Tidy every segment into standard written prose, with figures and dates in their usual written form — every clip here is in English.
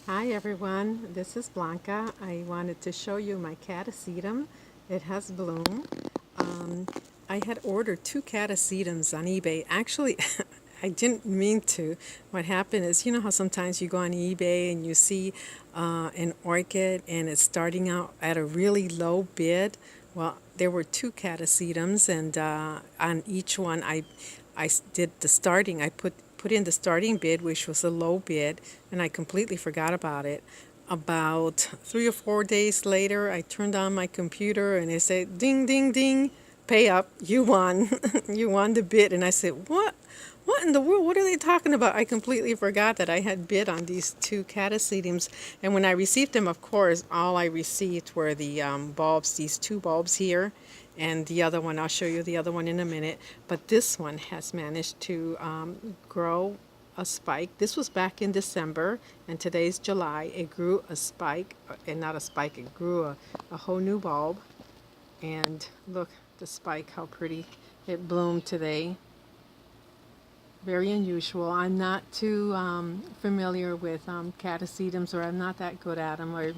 Hi everyone, this is Blanca. I wanted to show you my catasetum. It has bloom. Um, I had ordered 2 catasetums on eBay. Actually, I didn't mean to. What happened is, you know how sometimes you go on eBay and you see an orchid and it's starting out at a really low bid? Well, there were 2 catasetums, and on each one I did the starting. I put in the starting bid, which was a low bid, and I completely forgot about it. About 3 or 4 days later, I turned on my computer and it said, "Ding, ding, ding, pay up, you won, you won the bid." And I said, "What? What in the world? What are they talking about?" I completely forgot that I had bid on these 2 catasetums. And when I received them, of course, all I received were the bulbs, these 2 bulbs here, and the other one. I'll show you the other one in a minute. But this one has managed to grow a spike. This was back in December, and today's July. It grew a spike, and not a spike, it grew a whole new bulb. And look, the spike, how pretty it bloomed today. Very unusual. I'm not too familiar with catasetums, or I'm not that good at them, or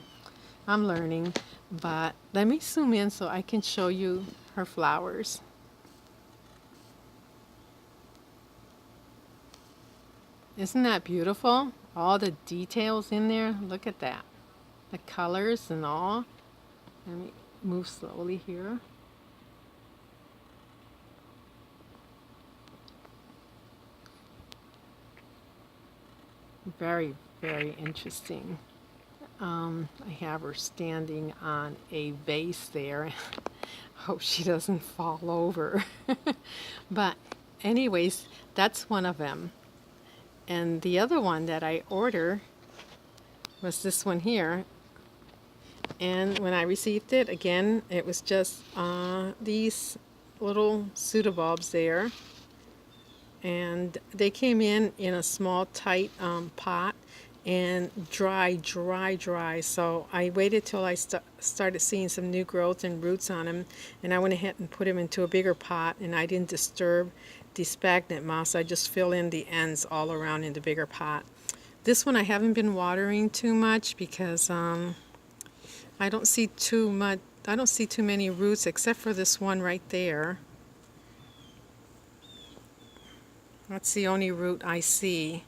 I'm learning. But let me zoom in so I can show you her flowers. Isn't that beautiful? All the details in there. Look at that. The colors and all. Let me move slowly here. Very, very interesting. I have her standing on a vase there. Hope she doesn't fall over. But anyways, that's one of them. And the other one that I ordered was this one here. And when I received it, again, it was just these little pseudobulbs there. And they came in a small, tight pot, and dry. So I waited till I started seeing some new growth and roots on them, and I went ahead and put them into a bigger pot, and I didn't disturb the sphagnum moss. I just fill in the ends all around in the bigger pot. This one I haven't been watering too much because I don't see too much. I don't see too many roots except for this one right there. That's the only root I see.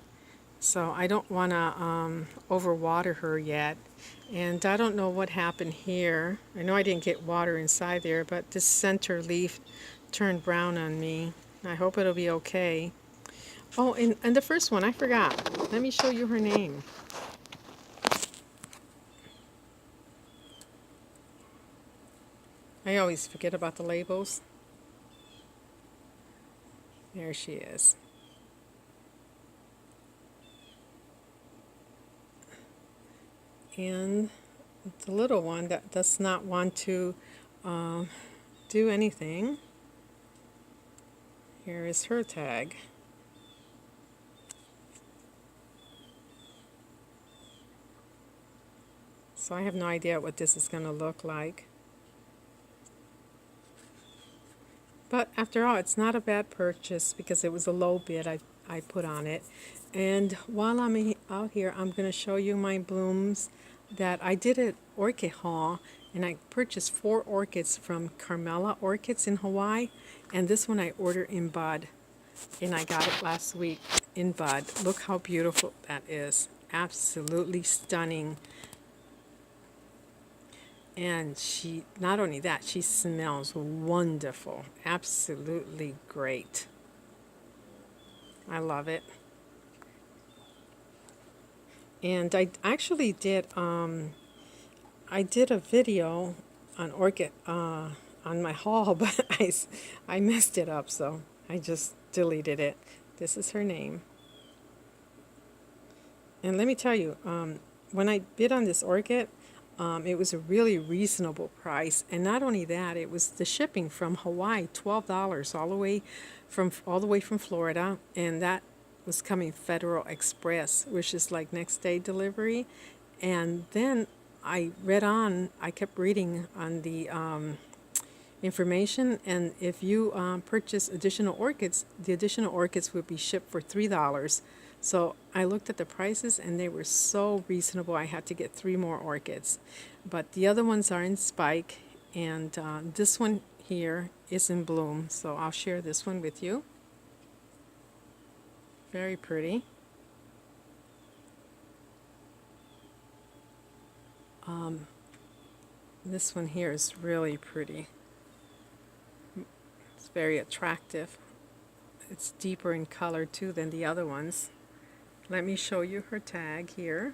So I don't want to overwater her yet. And I don't know what happened here. I know I didn't get water inside there, but this center leaf turned brown on me. I hope it'll be okay. Oh, and the first one, I forgot. Let me show you her name. I always forget about the labels. There she is. And the little one that does not want to do anything. Here is her tag. So I have no idea what this is going to look like. But after all, it's not a bad purchase because it was a low bid I put on it. And while I'm out here, I'm going to show you my blooms that I did at Orchid Haul, and I purchased 4 orchids from Carmela Orchids in Hawaii, and this one I ordered in bud, and I got it last week in bud. Look how beautiful that is. Absolutely stunning. And she, not only that, she smells wonderful. Absolutely great. I love it. And I actually did I did a video on orchid on my haul, but I messed it up, so I just deleted it. This is her name. And let me tell you, when I bid on this orchid, it was a really reasonable price, and not only that, it was the shipping from Hawaii, $12 all the way from Florida, and that was coming Federal Express, which is like next day delivery. And then I kept reading on the information, and if you purchase additional orchids, the additional orchids would be shipped for $3. So I looked at the prices and they were so reasonable. I had to get 3 more orchids. But the other ones are in spike, and this one here is in bloom. So I'll share this one with you. Very pretty. This one here is really pretty. It's very attractive. It's deeper in color too than the other ones. Let me show you her tag here.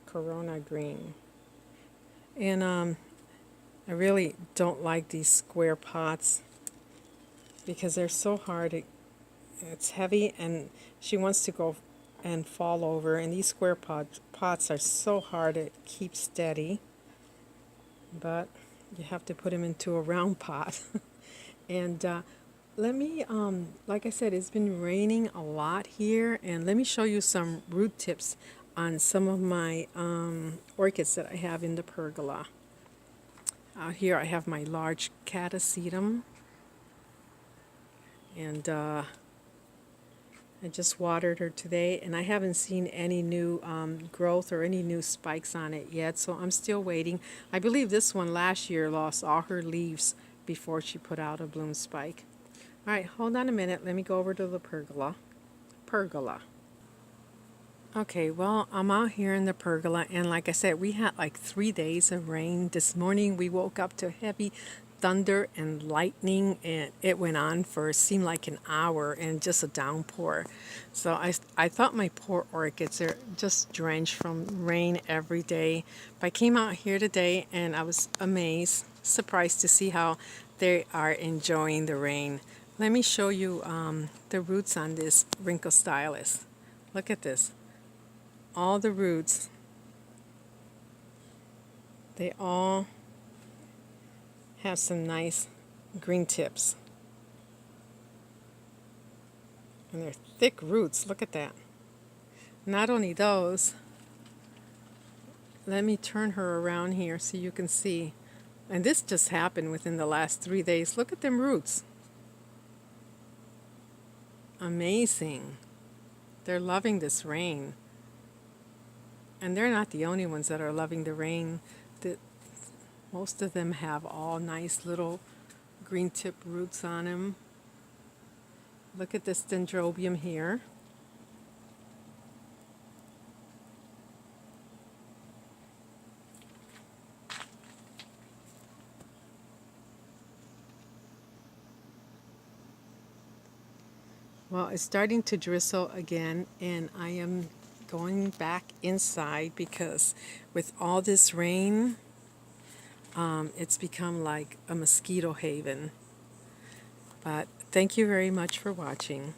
Corona Green. And I really don't like these square pots because they're so hard. It's heavy and she wants to go and fall over, and these square pots are so hard to keep steady, but you have to put them into a round pot. And let me, like I said, it's been raining a lot here, and let me show you some root tips on some of my orchids that I have in the pergola. Here I have my large catasetum, and I just watered her today, and I haven't seen any new growth or any new spikes on it yet, so I'm still waiting. I believe this one last year lost all her leaves before she put out a bloom spike. All right, hold on a minute. Let me go over to the pergola. Okay, well, I'm out here in the pergola, and like I said, we had like 3 days of rain. This morning we woke up to heavy thunder and lightning, and it went on for, seemed like an hour, and just a downpour. So I thought my poor orchids are just drenched from rain every day. But I came out here today and I was amazed, surprised to see how they are enjoying the rain. Let me show you the roots on this wrinkle stylus. Look at this. All the roots, they all have some nice green tips. And they're thick roots. Look at that. Not only those, let me turn her around here so you can see. And this just happened within the last 3 days. Look at them roots. Amazing. They're loving this rain. And they're not the only ones that are loving the rain. Most of them have all nice little green tip roots on them. Look at this dendrobium here. Well, it's starting to drizzle again, and I am going back inside because with all this rain, it's become like a mosquito haven. But thank you very much for watching.